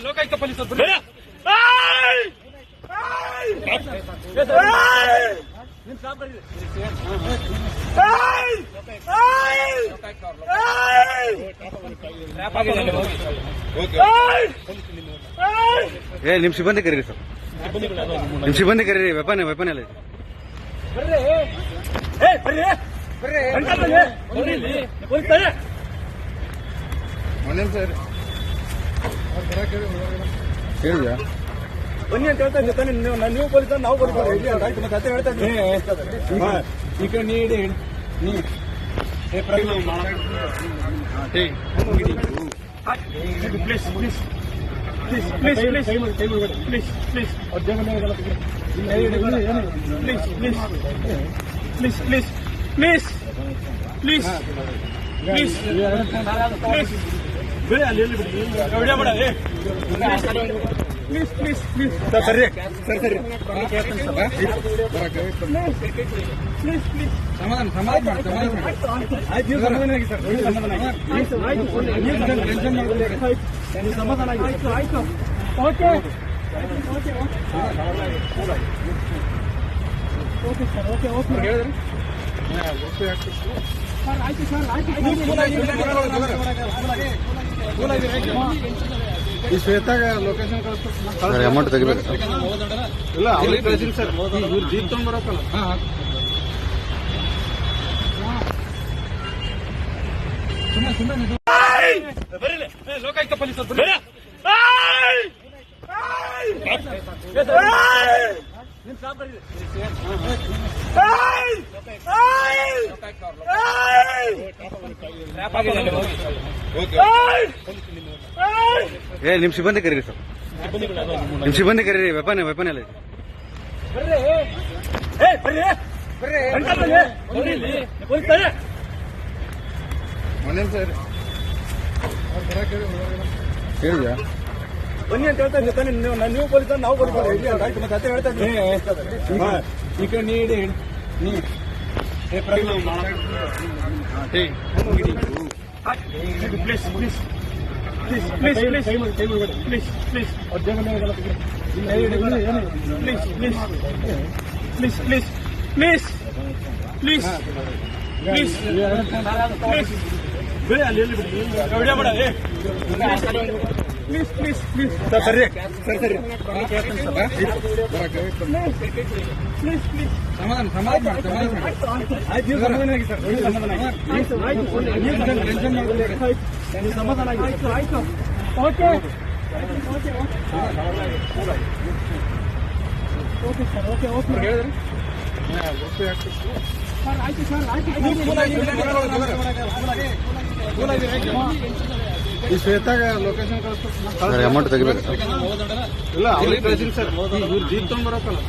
Lokayukta police ನಿಮ್ ಸಿಬ್ಬಂದಿ ಕರೀರಿ ಸರ್, ನಿಮ್ ಸಿಬ್ಬಂದಿ ಕರೀರಿ. ವೆಪನ್ ಎಲ್ಲ ಹೇಳಿದ್ಯಾ? ಬನ್ನಿ ಅಂತ ಹೇಳ್ತಾ ಇದ್ದೀನಿ. ನೀವು ಪೊಲೀಸ್, ನಾವು ಪೊಲೀಸ್ ಮತ್ತೆ ಹೇಳ್ತಾ ಇದ್ದೀನಿ. ಈ ಕಡೆ ನೀಡಿ please please please please please please please please please please please please please ಬೇಡ ಅಲ್ಲಿ ಎಲ್ಲಿ ಬಿಡಿ ವಿಡಿಯೋ ಮಾಡ ಪ್ಲೀಸ್ ಪ್ಲೀಸ್ ಪ್ಲೀಸ್ ಸರ್ ಸರಿ ಸರ್ ಸರಿ ಪ್ಲೀಸ್ ಪ್ಲೀಸ್ ಸಮಾಧಾನ ಆಯ್ತು. ನೀವು ಸಮಾಧಾನ ಆಗಿ ಸರ್, ಸಮಾಧಾನ ಆಗಿ ಸಮಾಧಾನ ಆಗಿ ಆಯ್ತು. Okay okay okay sir, okay okay ಹೇಳಿದ್ರಿ ಸರ್. ಆಯ್ತು ಸರ್, ಆಯ್ತು. ಈ ಶ್ವೇತಾಗ ಲೊಕೇಶನ್ ಕಳಿಸ್ತಾರೆ, ಅಮೌಂಟ್ ತೆಗಿಬೇಕು ಸರ್. ಇಲ್ಲ ಅವ್ರಿಗೆ ಕಳಿಸಿರಿ ಸರ್. ಇವ್ರು ಜೀಪ್ ತಗೊಂಡ್ ಬರೋಕಲ್ಲ. ಬರೀ ಲೋಕಾಯುಕ್ತ ಪೊಲೀಸ್ ನಿಮ್ ಸಿಬ್ಬಂದಿ ಕರೀರಿ ಸರ್, ನಿಮ್ ಸಿಬ್ಬಂದಿ ಕರೀರಿ. ವೆಪನ್ ಎಲ್ಲ ಹೇಳಿದ್ಯಾ? ಬನ್ನಿ ಅಂತ ಹೇಳ್ತಾ ಇದ್ದೀನಿ. ನೀವು ಪೊಲೀಸ್, ನಾವು ಪೊಲೀಸ್ ಮತ್ತೆ ಹೇಳ್ತಾ ಇದ್ದೀನಿ. ಈ ಕಡೆ ನೀಡಿ please please please please please please please please please please please please please ಬೇಡ ಅಲ್ಲಿ ಎಲ್ಲಿ ಬಿಡಿ ವಿಡಿಯೋ ಮಾಡ ಪ್ಲೀಸ್ ಪ್ಲೀಸ್ ಪ್ಲೀಸ್ ಸರ್ ಸರಿ ಸರ್ ಸರಿ ಪ್ಲೀಸ್ ಪ್ಲೀಸ್ ಸಮಾಧಾನ ಆಯ್ತು. ನೀವು ಸಮಾಧಾನ ಆಗಿ ಸರ್, ಸಮಾಧಾನ ಆಗಿ ಸಮಾಧಾನ ಆಗಿ ಆಯ್ತು. Okay okay okay sir, okay okay ಹೇಳಿದ್ರಿ ಸರ್. ಆಯ್ತು ಸರ್, ಆಯ್ತು. ಈ ಶ್ವೇತಾಗ ಲೊಕೇಶನ್ ಕಳಿಸ್ತಾರೆ, ಅಮೌಂಟ್ ತೆಗಿಬೇಕು ಸರ್. ಇಲ್ಲ ಅವ್ರಿಗೆ ಕಳಿಸಿರಿ ಸರ್. ಇವ್ರು ಜೀಪ್ ತಗೊಂಡ್ ಬರೋಕಲ್ಲ.